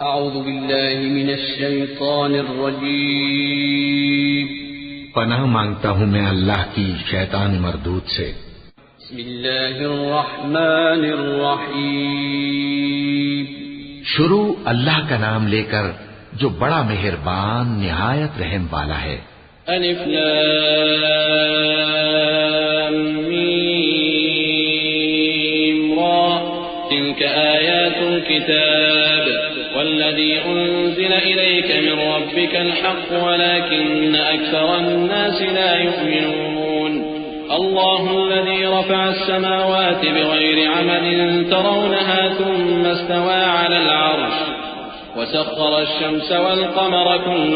اعوذ باللہ من الشیطان الرجیم پناہ مانگتا ہوں میں اللہ کی شیطان مردود سے۔ بسم اللہ الرحمن الرحیم شروع اللہ کا نام لے کر جو بڑا مہربان نہایت رحم والا ہے۔ الف لام میم را تلك آیات الكتاب والذي أنزل إليك من ربك الحق ولكن أكثر الناس لا يؤمنون الله الذي رفع السماوات بغير عمد ترونها ثم استوى على العرش وسخر الشمس والقمر كل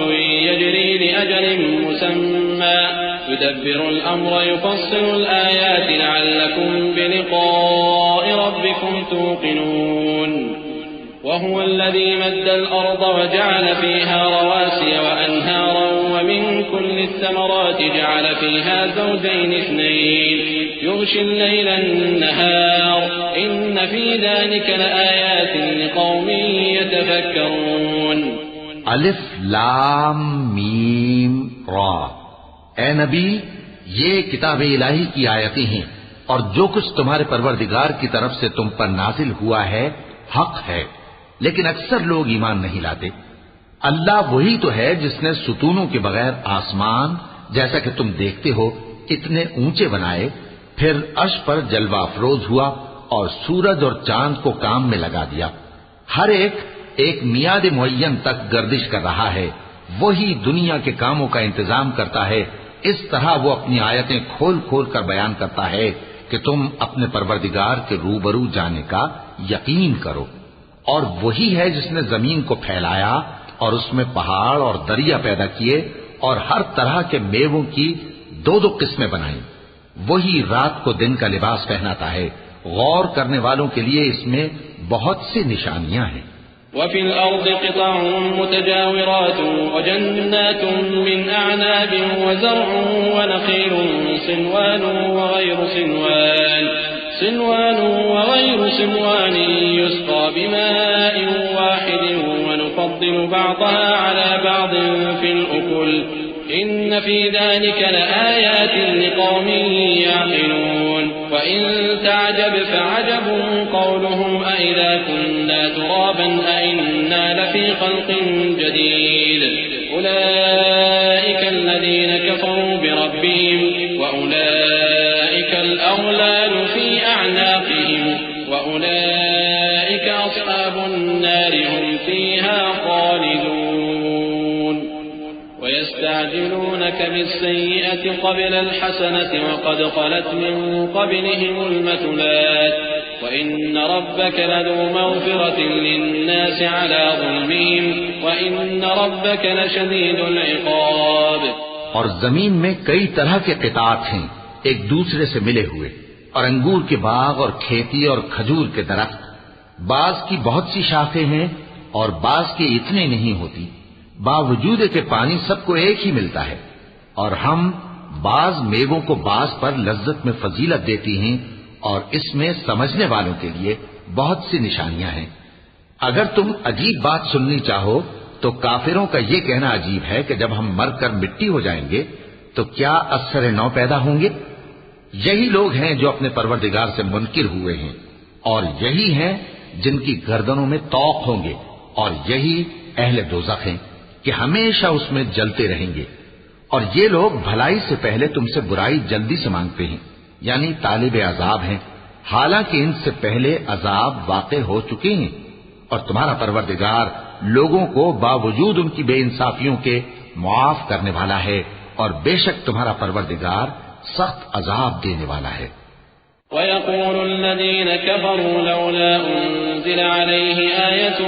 يجري لأجل مسمى يدبر الأمر يفصل الآيات لعلكم بلقاء ربكم توقنون وهو الذي مد الأرض وجعل فيها رواسي وأنهارا ومن كل الثمرات جعل فيها زوجين اثنين يغشي الليل النهار إن في ذلك لآيات لقوم يتفكرون۔ الف لام میم را، اے نبی یہ کتاب الہی کی آیتیں ہیں اور جو کچھ تمہارے پروردگار کی طرف سے تم پر نازل ہوا ہے حق ہے، لیکن اکثر لوگ ایمان نہیں لاتے۔ اللہ وہی تو ہے جس نے ستونوں کے بغیر آسمان جیسا کہ تم دیکھتے ہو اتنے اونچے بنائے، پھر عرش پر جلوہ افروز ہوا اور سورج اور چاند کو کام میں لگا دیا۔ ہر ایک میعاد معین تک گردش کر رہا ہے، وہی دنیا کے کاموں کا انتظام کرتا ہے۔ اس طرح وہ اپنی آیتیں کھول کھول کر بیان کرتا ہے کہ تم اپنے پروردگار کے روبرو جانے کا یقین کرو۔ اور وہی ہے جس نے زمین کو پھیلایا اور اس میں پہاڑ اور دریا پیدا کیے اور ہر طرح کے میووں کی دو قسمیں بنائیں۔ وہی رات کو دن کا لباس پہناتا ہے۔ غور کرنے والوں کے لیے اس میں بہت سی نشانیاں ہیں۔ وفي الأرض قطع متجاورات وجنات من أعناب وزرع ونخيل صنوان وغير صنوان يسقى بماء واحد ونفضل بعضها على بعض في الأكل إن في ذلك لآيات لقوم يعقلون وإن تعجب فعجب قولهم أإذا كنا ترابا أإنا لفي خلق جديد أولئك الذين كفروا بربهم وأولئك الأغلال في أعناقهم وأولئك أصحاب النار هم فيها خالدون ويستعجلونك بالسيئة قبل الحسنة وقد خلت من قبلهم المثلات وإن ربك لذو مغفرة للناس على ظلمهم وإن ربك لشديد العقاب۔ اور زمین میں کئی طرح کے قطعات ہیں ایک دوسرے سے ملے ہوئے، اور انگور کے باغ اور کھیتی اور کھجور کے درخت، بعض کی بہت سی شاخیں ہیں اور بعض کی اتنی نہیں ہوتی، باوجود کہ پانی سب کو ایک ہی ملتا ہے۔ اور ہم بعض میووں کو بعض پر لذت میں فضیلت دیتی ہیں اور اس میں سمجھنے والوں کے لیے بہت سی نشانیاں ہیں۔ اگر تم عجیب بات سننی چاہو تو کافروں کا یہ کہنا عجیب ہے کہ جب ہم مر کر مٹی ہو جائیں گے تو کیا اثر نو پیدا ہوں گے؟ یہی لوگ ہیں جو اپنے پروردگار سے منکر ہوئے ہیں، اور یہی ہیں جن کی گردنوں میں طوق ہوں گے، اور یہی اہل دوزخ ہیں کہ ہمیشہ اس میں جلتے رہیں گے۔ اور یہ لوگ بھلائی سے پہلے تم سے برائی جلدی سے مانگتے ہیں، یعنی طالب عذاب ہیں، حالانکہ ان سے پہلے عذاب واقع ہو چکے ہیں۔ اور تمہارا پروردگار لوگوں کو باوجود ان کی بے انصافیوں کے معاف کرنے والا ہے، اور بے شک تمہارا پروردگار سخت عذاب دینے والا ہے۔ وَيَقُولُ الَّذِينَ كَفَرُوا لَوْلَا أُنزِلَ عَلَيْهِ آيَةٌ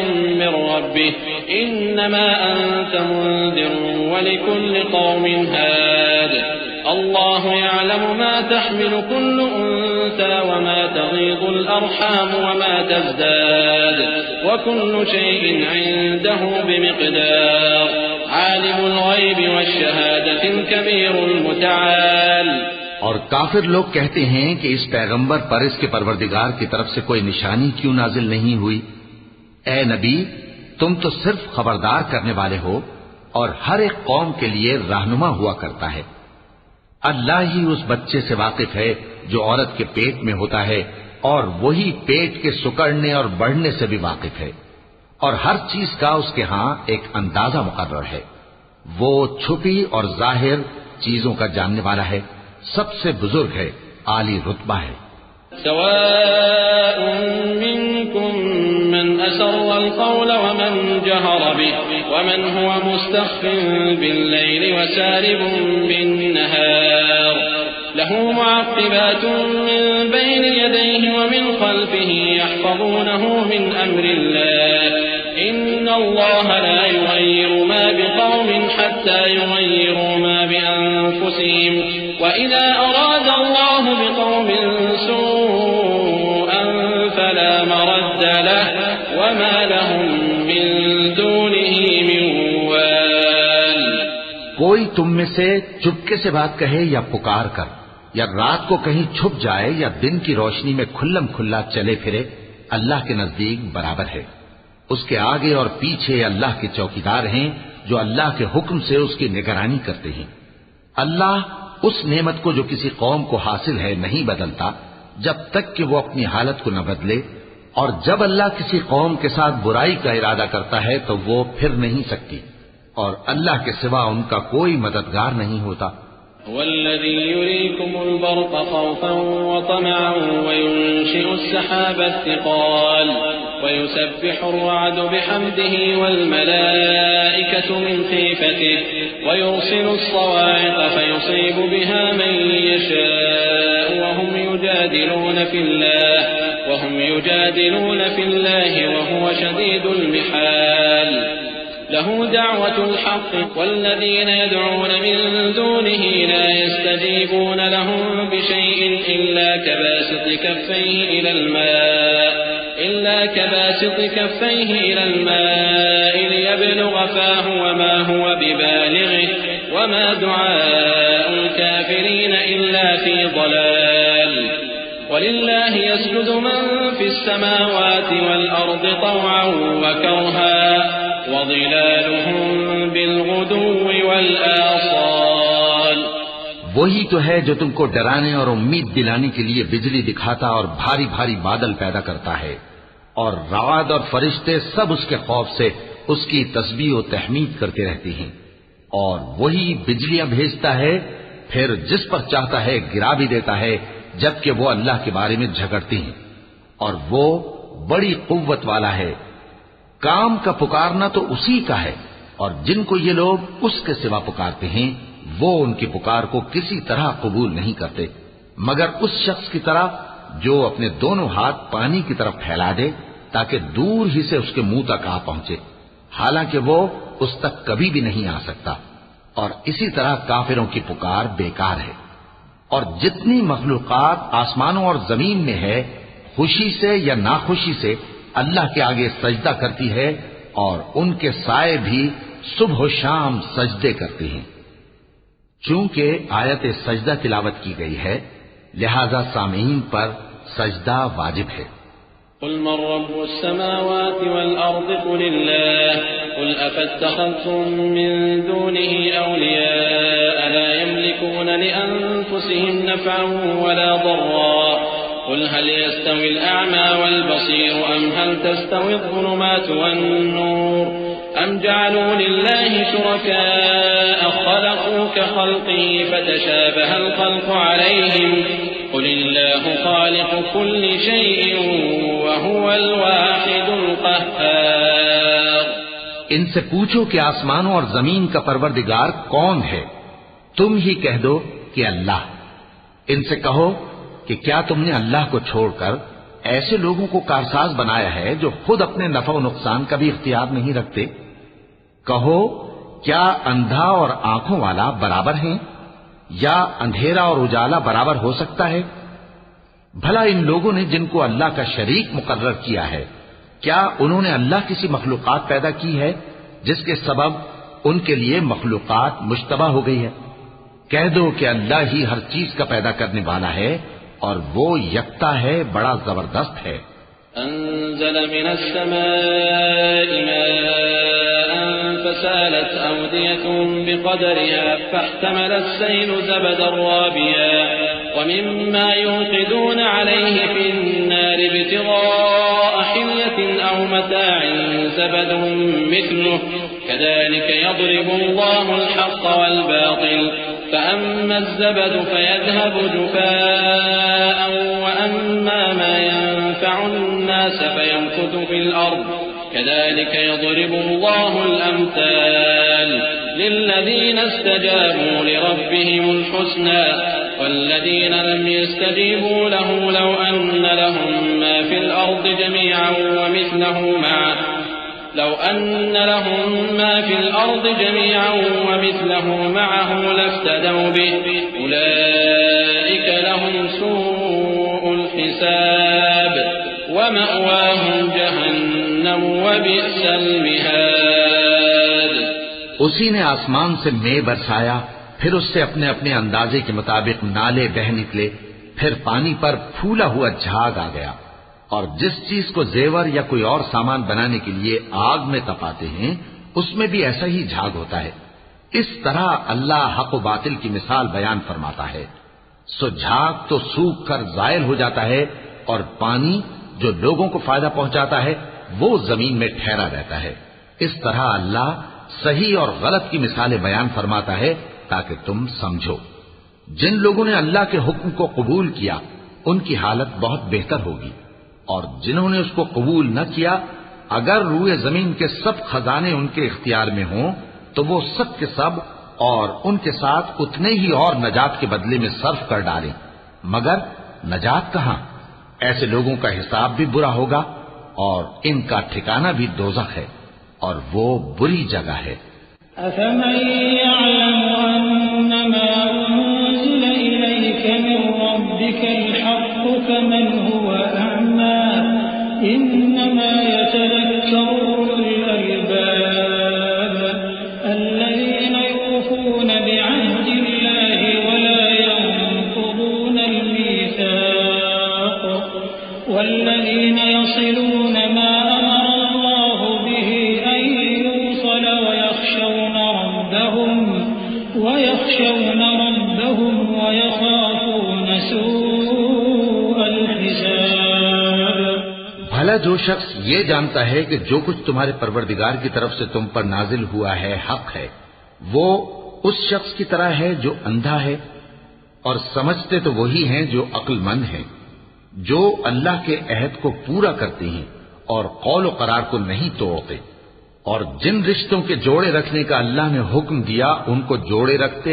مِّن رَّبِّهِ إِنَّمَا أَنتَ مُنذِرٌ وَلِكُلِّ قَوْمٍ هَادٍ اللَّهُ يَعْلَمُ مَا تَحْمِلُ كُلُّ أُنثَىٰ وَمَا تَغِيضُ الْأَرْحَامُ وَمَا تَزْدَادُ وَكُلُّ شَيْءٍ عِندَهُ بِمِقْدَارٍ عَالِمُ الْغَيْبِ وَالشَّهَادَةِ الْكَبِيرُ الْمُتَعَالِ۔ اور کافر لوگ کہتے ہیں کہ اس پیغمبر پر اس کے پروردگار کی طرف سے کوئی نشانی کیوں نازل نہیں ہوئی؟ اے نبی، تم تو صرف خبردار کرنے والے ہو اور ہر ایک قوم کے لیے رہنما ہوا کرتا ہے۔ اللہ ہی اس بچے سے واقف ہے جو عورت کے پیٹ میں ہوتا ہے، اور وہی پیٹ کے سکڑنے اور بڑھنے سے بھی واقف ہے، اور ہر چیز کا اس کے ہاں ایک اندازہ مقرر ہے۔ وہ چھپی اور ظاہر چیزوں کا جاننے والا ہے، سب سے بزرگ ہے، عالی رتبہ ہے۔ سواء منكم من أسر القول ومن جهر به ومن هو مستخف بالليل وسارب بالنهار له معقبات من بين يديه ومن خلفه يحفظونه من أمر الله إن الله لا يغير ما بقوم حتى يغيروا ما بأنفسهم وإذا أراد الله بقوم سوءا فلا مرد له وما لهم من دونه من وال۔ کوئی تم میں سے چپکے سے بات کہے یا پکار کر، یا رات کو کہیں چھپ جائے یا دن کی روشنی میں کھلم کھلا چلے پھرے، اللہ کے نزدیک برابر ہے۔ اس کے آگے اور پیچھے اللہ کے چوکیدار ہیں جو اللہ کے حکم سے اس کی نگرانی کرتے ہیں۔ اللہ اس نعمت کو جو کسی قوم کو حاصل ہے نہیں بدلتا جب تک کہ وہ اپنی حالت کو نہ بدلے، اور جب اللہ کسی قوم کے ساتھ برائی کا ارادہ کرتا ہے تو وہ پھر نہیں سکتی، اور اللہ کے سوا ان کا کوئی مددگار نہیں ہوتا۔ والذي يريكم البرق خوفا وطمعا وينشئ السحاب الثقال ويسبح الرعد بحمده والملائكة من خيفته ويرسل الصواعق فيصيب بها من يشاء وهم يجادلون في الله وهو شديد المحال له دعوة الحق والذين يدعون من دونه لا يستجيبون لهم بشيء إلا كباسط كفيه إلى الماء ليبلغ فاه وما هو ببالغه وما دعاء الكافرين إلا في ضلال ولله يسجد من في السماوات والأرض طوعا وكرها وظلالهم بالغدو والآصال۔ وہی تو ہے جو تم کو ڈرانے اور امید دلانے کے لیے بجلی دکھاتا اور بھاری بھاری بادل پیدا کرتا ہے، اور رعد اور فرشتے سب اس کے خوف سے اس کی تسبیح و تحمید کرتے رہتے ہیں، اور وہی بجلیاں بھیجتا ہے، پھر جس پر چاہتا ہے گرا بھی دیتا ہے، جبکہ وہ اللہ کے بارے میں جھگڑتے ہیں، اور وہ بڑی قوت والا ہے۔ کام کا پکارنا تو اسی کا ہے، اور جن کو یہ لوگ اس کے سوا پکارتے ہیں وہ ان کی پکار کو کسی طرح قبول نہیں کرتے مگر اس شخص کی طرح جو اپنے دونوں ہاتھ پانی کی طرف پھیلا دے تاکہ دور ہی سے اس کے منہ تک آ پہنچے، حالانکہ وہ اس تک کبھی بھی نہیں آ سکتا، اور اسی طرح کافروں کی پکار بیکار ہے۔ اور جتنی مخلوقات آسمانوں اور زمین میں ہے خوشی سے یا ناخوشی سے اللہ کے آگے سجدہ کرتی ہے، اور ان کے سائے بھی صبح و شام سجدے کرتے ہیں۔ چونکہ آیت سجدہ تلاوت کی گئی ہے لہذا سامعین پر سجدہ واجب ہے۔ قل من رب السماوات والأرض قل الله قل أفاتخذتم من دونه أولياء لا يملكون لأنفسهم نفعا ولا ضرا قل هل يستوي الأعمى والبصير أم هل تستوي الظلمات والنور أم جعلوا لله شركاء خلقوا كخلقه فتشابه الخلق عليهم قل الله خالق كل شيء وهو الواحد القهار۔ ان سے پوچھو کہ آسمانوں اور زمین کا پروردگار کون ہے؟ تم ہی کہہ دو کہ اللہ۔ ان سے کہو کہ کیا تم نے اللہ کو چھوڑ کر ایسے لوگوں کو کارساز بنایا ہے جو خود اپنے نفع و نقصان کا بھی اختیار نہیں رکھتے؟ کہو کیا اندھا اور آنکھوں والا برابر ہیں، یا اندھیرا اور اجالا برابر ہو سکتا ہے؟ بھلا ان لوگوں نے جن کو اللہ کا شریک مقرر کیا ہے کیا انہوں نے اللہ کسی مخلوقات پیدا کی ہے جس کے سبب ان کے لیے مخلوقات مشتبہ ہو گئی ہے؟ کہہ دو کہ اللہ ہی ہر چیز کا پیدا کرنے والا ہے اور وہ یکتا ہے، بڑا زبردست ہے۔ أنزل من السماء ماء فسالت أودية بقدرها فاحتمل السيل زبدا رابيا ومما يوقدون عليه في النار ابتغاء حلية أو متاع زبد مثله كذلك يضرب الله الحق والباطل فأما الزبد فيذهب جفاء وأما ما ينفع الناس فيمكث في الأرض كذلك يضرب الله الأمثال للذين استجابوا لربهم الحسنى والذين لم يستجيبوا له لو أن لهم ما في الأرض جميعا ومثله معه لافتدوا به أولئك لهم سوء الحساب ومأواهم جهنم وبئس المهاد. اسی نے آسمان سے مے برسایا، پھر اس سے اپنے اپنے اندازے کے مطابق نالے بہ نکلے، پھر پانی پر پھولا ہوا جھاگ آ گیا، اور جس چیز کو زیور یا کوئی اور سامان بنانے کے لیے آگ میں تپاتے ہیں اس میں بھی ایسا ہی جھاگ ہوتا ہے. اس طرح اللہ حق و باطل کی مثال بیان فرماتا ہے. سو جھاگ تو سوکھ کر زائل ہو جاتا ہے، اور پانی جو لوگوں کو فائدہ پہنچاتا ہے وہ زمین میں ٹھہرا رہتا ہے. اس طرح اللہ صحیح اور غلط کی مثالیں بیان فرماتا ہے تاکہ تم سمجھو. جن لوگوں نے اللہ کے حکم کو قبول کیا ان کی حالت بہت بہتر ہوگی، اور جنہوں نے اس کو قبول نہ کیا اگر روئے زمین کے سب خزانے ان کے اختیار میں ہوں تو وہ سب کے سب اور ان کے ساتھ اتنے ہی اور نجات کے بدلے میں صرف کر ڈالیں، مگر نجات کہاں؟ ایسے لوگوں کا حساب بھی برا ہوگا اور ان کا ٹھکانہ بھی دوزخ ہے، اور وہ بری جگہ ہے. أفمن يعلم أنما أنزل إليك من ربك الحق كمن هو أعمى إنما يتذكر أولو الألباب الذين يوفون بعهد الله ولا ينقضون الميثاق والذين يصلون ما أمر الله به أن يوصل ويخشون ربهم ويخافون سوء الحساب. بھلا جو شخص یہ جانتا ہے کہ جو کچھ تمہارے پروردگار کی طرف سے تم پر نازل ہوا ہے حق ہے، وہ اس شخص کی طرح ہے جو اندھا ہے، اور سمجھتے تو وہی ہیں جو عقل مند ہیں، جو اللہ کے عہد کو پورا کرتے ہیں اور قول و قرار کو نہیں توڑتے، اور جن رشتوں کے جوڑے رکھنے کا اللہ نے حکم دیا ان کو جوڑے رکھتے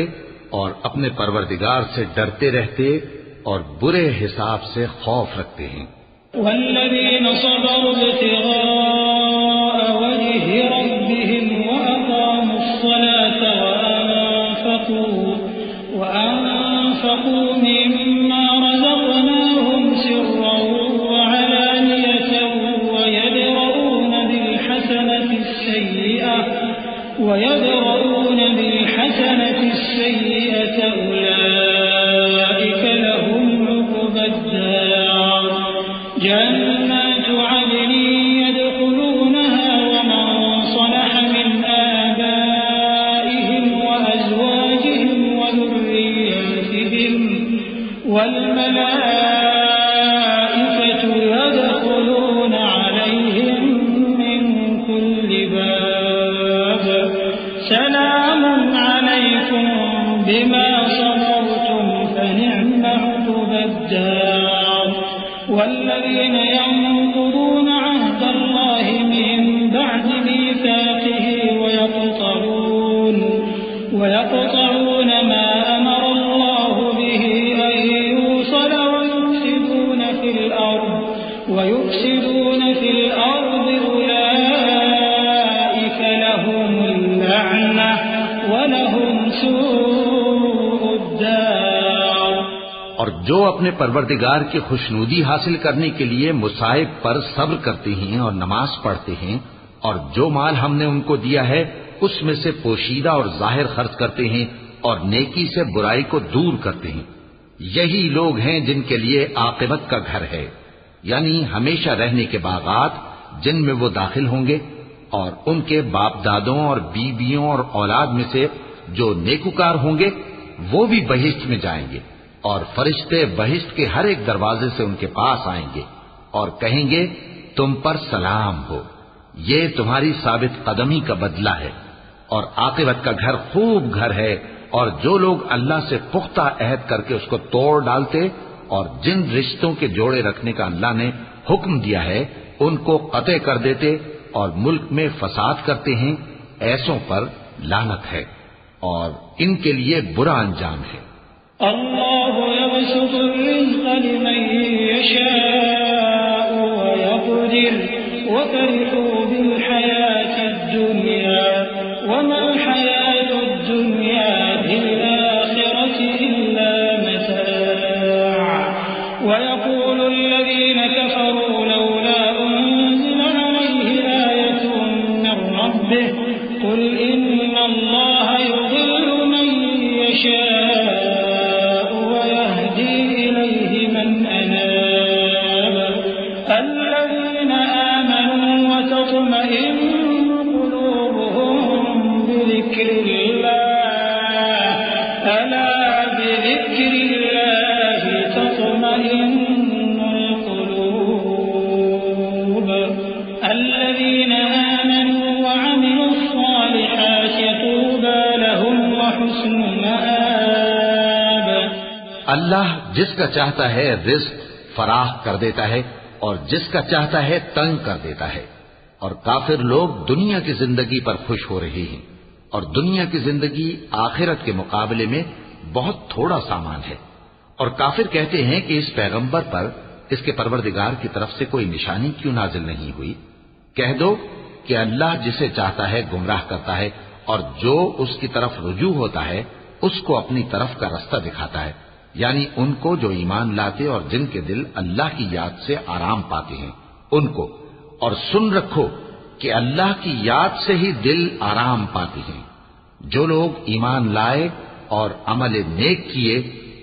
اور اپنے پروردگار سے ڈرتے رہتے اور برے حساب سے خوف رکھتے ہیں. والذین صبروا ابتغاء وجه ربهم وأقاموا الصلاة وأنفقوا مما رزقناهم سرا وعلانية ويدرؤون بالحسنة السيئة أولئك لهم عقبى الدار جنات عدن يدخلونها ومن صلح من آبائهم وأزواجهم وذرياتهم والملائكة يدخلون عليهم من كل باب سلام عليكم بما صبرتم فنعم عقبى الدار. والذين ينقضون عهد الله من بعد ميثاقه ويقطعون ما أمر الله به أن يوصل ويفسدون في الأرض أولئك لهم اللعنة ولهم سوء الدار. اور جو اپنے پروردگار کی خوشنودی حاصل کرنے کے لیے مصائب پر صبر کرتے ہیں اور نماز پڑھتے ہیں، اور جو مال ہم نے ان کو دیا ہے اس میں سے پوشیدہ اور ظاہر خرچ کرتے ہیں اور نیکی سے برائی کو دور کرتے ہیں، یہی لوگ ہیں جن کے لیے عاقبت کا گھر ہے. یعنی ہمیشہ رہنے کے باغات جن میں وہ داخل ہوں گے، اور ان کے باپ دادوں اور بیویوں اور اولاد میں سے جو نیکوکار ہوں گے وہ بھی بہشت میں جائیں گے، اور فرشتے بہشت کے ہر ایک دروازے سے ان کے پاس آئیں گے اور کہیں گے تم پر سلام ہو، یہ تمہاری ثابت قدمی کا بدلہ ہے، اور عاقبت کا گھر خوب گھر ہے، اور جو لوگ اللہ سے پختہ عہد کر کے اس کو توڑ ڈالتے اور جن رشتوں کے جوڑے رکھنے کا اللہ نے حکم دیا ہے ان کو قطع کر دیتے اور ملک میں فساد کرتے ہیں، ایسوں پر لعنت ہے اور ان کے لیے برا انجام ہے۔ اللہ يبسط الرزق لمن يشاء ويقدر وفرحوا بالحياة الدنيا وما الحياة الدنيا بالآخرة إلا متاع ويقول الذين كفروا لولا أنزل عليه آية من ربه قل إن الله يضل من يشاء ويهدي إليه من أناب الذين آمنوا وتطمئن قلوبهم بذكر الله ألا بذكر الله تطمئن القلوب الذين آمنوا وعملوا الصالحات طوبى لهم وحسن مآب۔ اللہ جس کا چاہتا ہے رزق فراخ کر دیتا ہے اور جس کا چاہتا ہے تنگ کر دیتا ہے، اور کافر لوگ دنیا کی زندگی پر خوش ہو رہے ہیں، اور دنیا کی زندگی آخرت کے مقابلے میں بہت تھوڑا سامان ہے، اور کافر کہتے ہیں کہ اس پیغمبر پر اس کے پروردگار کی طرف سے کوئی نشانی کیوں نازل نہیں ہوئی؟ کہہ دو کہ اللہ جسے چاہتا ہے گمراہ کرتا ہے، اور جو اس کی طرف رجوع ہوتا ہے اس کو اپنی طرف کا رستہ دکھاتا ہے، یعنی ان کو جو ایمان لاتے اور جن کے دل اللہ کی یاد سے آرام پاتے ہیں ان کو، اور سن رکھو کہ اللہ کی یاد سے ہی دل آرام پاتے ہیں۔ جو لوگ ایمان لائے اور عمل نیک کیے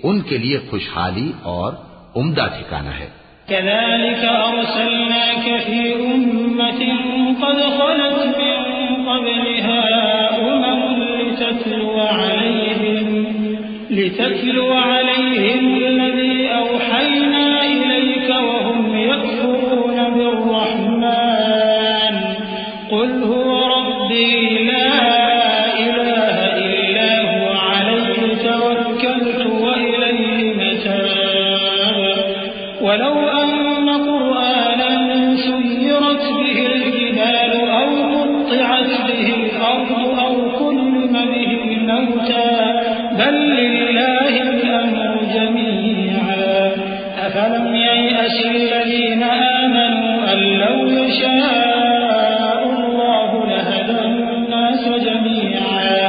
ان کے لیے خوشحالی اور عمدہ ٹھکانہ ہے۔ كذلك أرسلناك في أمة قد خلت من قبلها لتتلو عليهم الذي أوحينا إليك وهم يكفرون بالرحمن قل هو ربي لا إله إلا هو عليه توكلت وإليه متاب ولو أن قرآنا سيرت به الجبال أو قطعت به الأرض أو كلم به الموتى بل لله الأمر جميعا أفلم ييأس الذين آمنوا أن لو يشاء الله لهدى الناس جميعا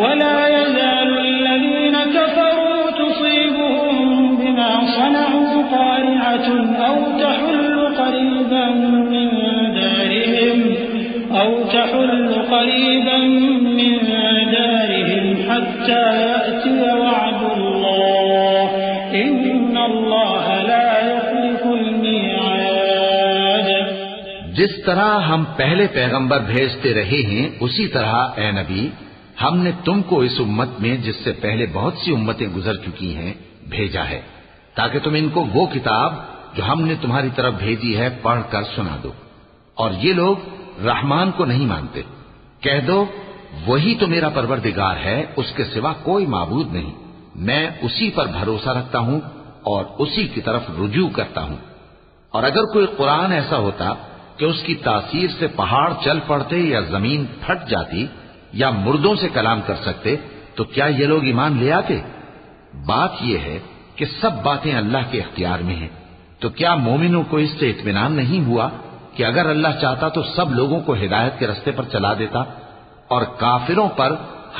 ولا يزال الذين كفروا تصيبهم بما صنعوا قارعة أو تحل قريبا من دارهم حتى يأتي وعد الله إن الله لا يخلف الميعاد۔ جس طرح ہم پہلے پیغمبر بھیجتے رہے ہیں اسی طرح اے نبی ہم نے تم کو اس امت میں جس سے پہلے بہت سی امتیں گزر چکی ہیں بھیجا ہے تاکہ تم ان کو وہ کتاب جو ہم نے تمہاری طرف بھیجی ہے پڑھ کر سنا دو، اور یہ لوگ رحمان کو نہیں مانتے۔ کہہ دو وہی تو میرا پروردگار ہے، اس کے سوا کوئی معبود نہیں، میں اسی پر بھروسہ رکھتا ہوں اور اسی کی طرف رجوع کرتا ہوں۔ اور اگر کوئی قرآن ایسا ہوتا کہ اس کی تاثیر سے پہاڑ چل پڑتے یا زمین پھٹ جاتی یا مردوں سے کلام کر سکتے تو کیا یہ لوگ ایمان لے آتے؟ بات یہ ہے کہ سب باتیں اللہ کے اختیار میں ہیں، تو کیا مومنوں کو اس سے اطمینان نہیں ہوا کہ اگر اللہ چاہتا تو سب لوگوں کو ہدایت کے رستے پر چلا دیتا؟ اور کافروں پر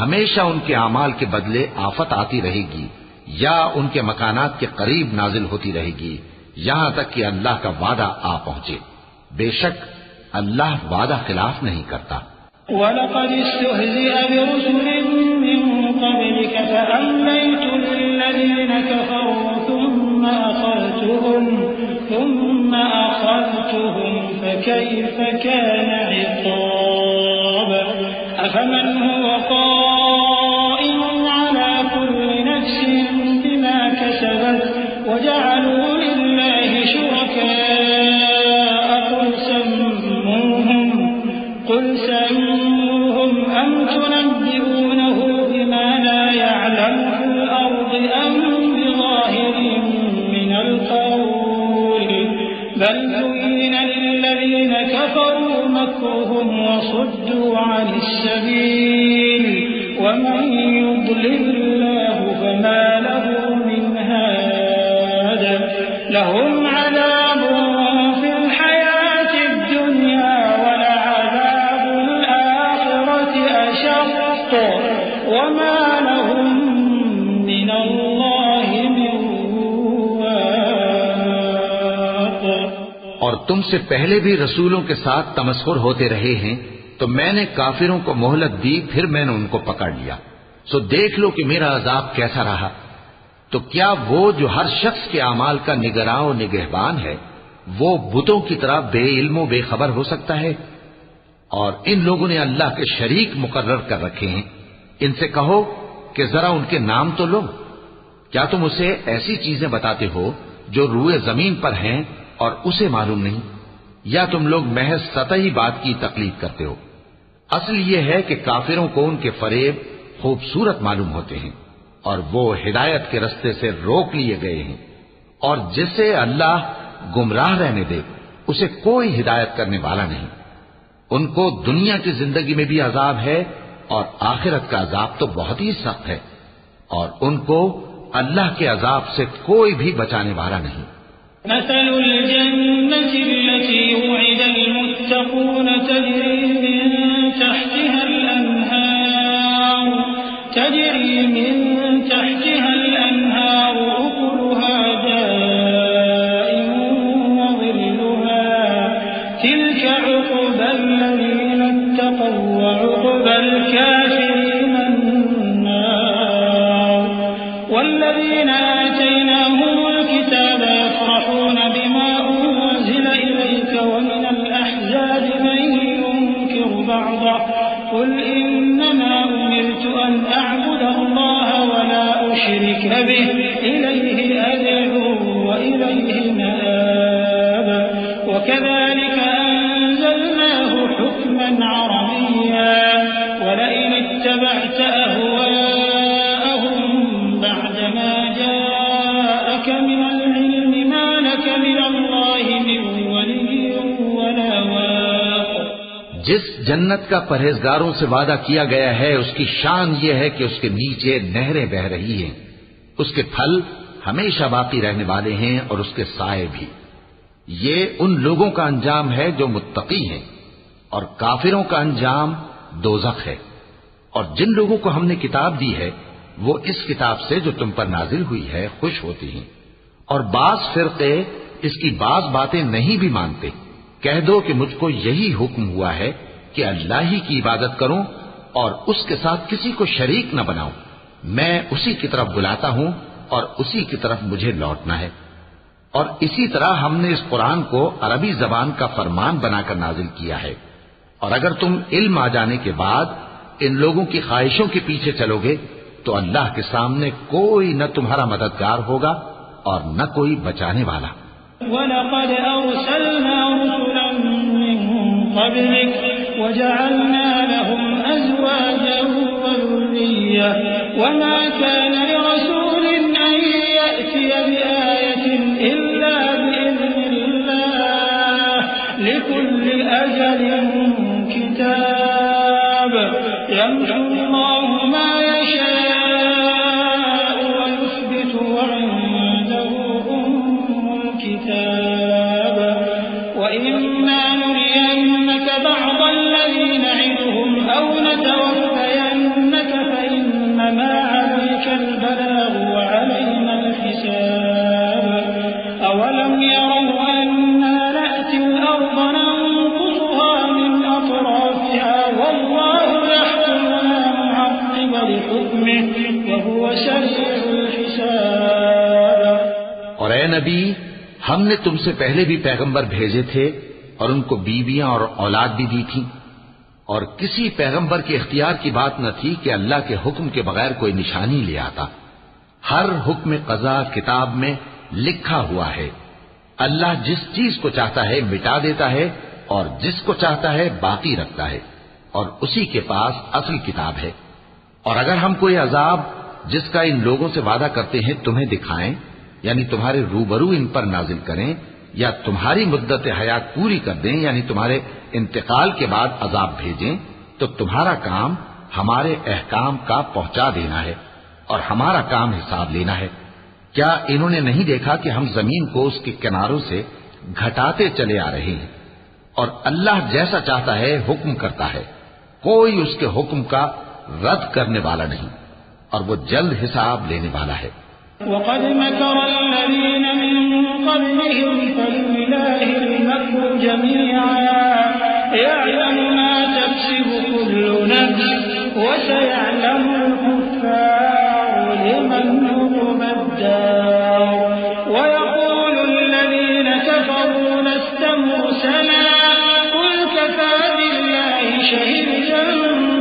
ہمیشہ ان کے اعمال کے بدلے آفت آتی رہے گی یا ان کے مکانات کے قریب نازل ہوتی رہے گی یہاں تک کہ اللہ کا وعدہ آ پہنچے۔ بے شک اللہ وعدہ خلاف نہیں کرتا۔ وَلَقَدِ اسْتُهْزِئَ بِرُسُلٍ مِّن قَبْلِكَ فَأَمْلَيْتُ لِلَّذِينَ كَفَرُوا ثُمَّ ثم أخذتهم فكيف كان عقاب أفمن هو قائم على كل نفس بما كسبت وجعلوا لله شركاء قل سموهم أم تنبئونه بما لا يعلم في الأرض أم بظاهر من القول بل زين للذين كفروا مكرهم وصدوا عن السبيل ومن يضلل الله فما له من هاد لهم عذاب في الحياة الدنيا ولعذاب الآخرة أشق وما لهم من الله من واق. اور تم سے پہلے بھی رسولوں کے ساتھ تمسخر ہوتے رہے ہیں تو میں نے کافروں کو مہلت دی پھر میں نے ان کو پکڑ لیا. سو دیکھ لو کہ میرا عذاب کیسا رہا. تو کیا وہ جو ہر شخص کے اعمال کا نگراں و نگہبان ہے وہ بتوں کی طرح بے علم و بے خبر ہو سکتا ہے؟ اور ان لوگوں نے اللہ کے شریک مقرر کر رکھے ہیں. ان سے کہو کہ ذرا ان کے نام تو لو. کیا تم اسے ایسی چیزیں بتاتے ہو جو روئے زمین پر ہیں اور اسے معلوم نہیں؟ یا تم لوگ محض سطحی بات کی تقلید کرتے ہو؟ اصل یہ ہے کہ کافروں کو ان کے فریب خوبصورت معلوم ہوتے ہیں اور وہ ہدایت کے رستے سے روک لیے گئے ہیں. اور جسے اللہ گمراہ رہنے دے اسے کوئی ہدایت کرنے والا نہیں. ان کو دنیا کی زندگی میں بھی عذاب ہے اور آخرت کا عذاب تو بہت ہی سخت ہے اور ان کو اللہ کے عذاب سے کوئی بھی بچانے والا نہیں. مثل الجنة التي وعد المتقون تجري من تحتها الأنهار أكلها دائم وظلها تلك عقبى الذين اتقوا وعقبى الكافرين النار. والذين آتيناهم الكتاب يفرحون بما أنزل إليك ومن الأحزاب من ينكر بعضه قل إنما أمرت أن أعبد الله ولا أشرك به إليه أدعو وإليه مآب. وكذلك أنزلناه حكما عربيا ولئن اتبعت أهواءهم بعدما جاءك من العلم ما لك من الله من ولي ولا واق. جس جنت کا پرہیزگاروں سے وعدہ کیا گیا ہے اس کی شان یہ ہے کہ اس کے نیچے نہریں بہ رہی ہیں. اس کے پھل ہمیشہ باقی رہنے والے ہیں اور اس کے سائے بھی. یہ ان لوگوں کا انجام ہے جو متقی ہیں اور کافروں کا انجام دوزخ ہے. اور جن لوگوں کو ہم نے کتاب دی ہے وہ اس کتاب سے جو تم پر نازل ہوئی ہے خوش ہوتی ہیں اور بعض فرقے اس کی بعض باتیں نہیں بھی مانتے. کہہ دو کہ مجھ کو یہی حکم ہوا ہے کہ اللہ ہی کی عبادت کروں اور اس کے ساتھ کسی کو شریک نہ بناؤں. میں اسی کی طرف بلاتا ہوں اور اسی کی طرف مجھے لوٹنا ہے. اور اسی طرح ہم نے اس قرآن کو عربی زبان کا فرمان بنا کر نازل کیا ہے. اور اگر تم علم آ جانے کے بعد ان لوگوں کی خواہشوں کے پیچھے چلو گے تو اللہ کے سامنے کوئی نہ تمہارا مددگار ہوگا اور نہ کوئی بچانے والا. وَلَقَدْ أَرْسَلْنَا رُسُلًا مِّن قَبْلِكَ وَجَعَلْنَا لَهُمْ أَزْوَاجًا وَذُرِّيَّةً وَمَا كَانَ لِرَسُولٍ أَن يَأْتِيَ بِآيَةٍ إِلَّا بِإِذْنِ اللَّهِ لِكُلِّ أَجَلٍ كِتَابٌ يَمْحُو اللَّهُ مَا يَشَاءُ وَيُثْبِتُ وَعِندَهُ الكتاب وإما نرينك بعض الذي نعدهم أو نتوفينك فإنما عليك البلاغ وعلينا الحساب. أولم يروا أنا نأتي الأرض ننقصها من أطرافها والله يحكم لا معقب لحكمه وهو سريع الحساب. اور اے نبی ہم نے تم سے پہلے بھی پیغمبر بھیجے تھے اور ان کو بیویاں اور اولاد بھی دی تھی، اور کسی پیغمبر کے اختیار کی بات نہ تھی کہ اللہ کے حکم کے بغیر کوئی نشانی لے آتا۔ ہر حکم قضا کتاب میں لکھا ہوا ہے۔ اللہ جس چیز کو چاہتا ہے مٹا دیتا ہے اور جس کو چاہتا ہے باقی رکھتا ہے، اور اسی کے پاس اصل کتاب ہے۔ اور اگر ہم کوئی عذاب جس کا ان لوگوں سے وعدہ کرتے ہیں تمہیں دکھائیں، یعنی تمہارے روبرو ان پر نازل کریں، یا تمہاری مدت حیات پوری کر دیں، یعنی تمہارے انتقال کے بعد عذاب بھیجیں، تو تمہارا کام ہمارے احکام کا پہنچا دینا ہے اور ہمارا کام حساب لینا ہے۔ کیا انہوں نے نہیں دیکھا کہ ہم زمین کو اس کے کناروں سے گھٹاتے چلے آ رہے ہیں، اور اللہ جیسا چاہتا ہے حکم کرتا ہے، کوئی اس کے حکم کا رد کرنے والا نہیں، اور وہ جلد حساب لینے والا ہے۔ وقد مكر الذين من قبلهم فلله المكر جميعا يعلم ما تكسب كل نفس وسيعلم الكفار لمن عقبى الدار ويقول الذين كفروا لست مرسلا قل كفى بالله شهيدا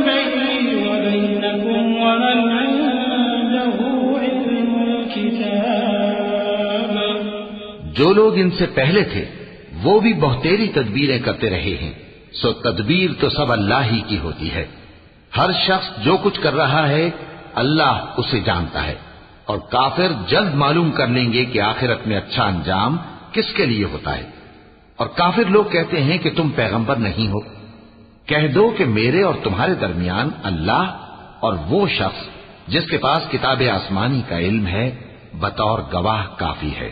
بيني وبينكم ومن عنده علم الكتاب۔ جو لوگ ان سے پہلے تھے وہ بھی بہتیری تدبیریں کرتے رہے ہیں، سو تدبیر تو سب اللہ ہی کی ہوتی ہے۔ ہر شخص جو کچھ کر رہا ہے اللہ اسے جانتا ہے، اور کافر جلد معلوم کر لیں گے کہ آخرت میں اچھا انجام کس کے لیے ہوتا ہے۔ اور کافر لوگ کہتے ہیں کہ تم پیغمبر نہیں ہو، کہہ دو کہ میرے اور تمہارے درمیان اللہ اور وہ شخص جس کے پاس کتاب آسمانی کا علم ہے بطور گواہ کافی ہے۔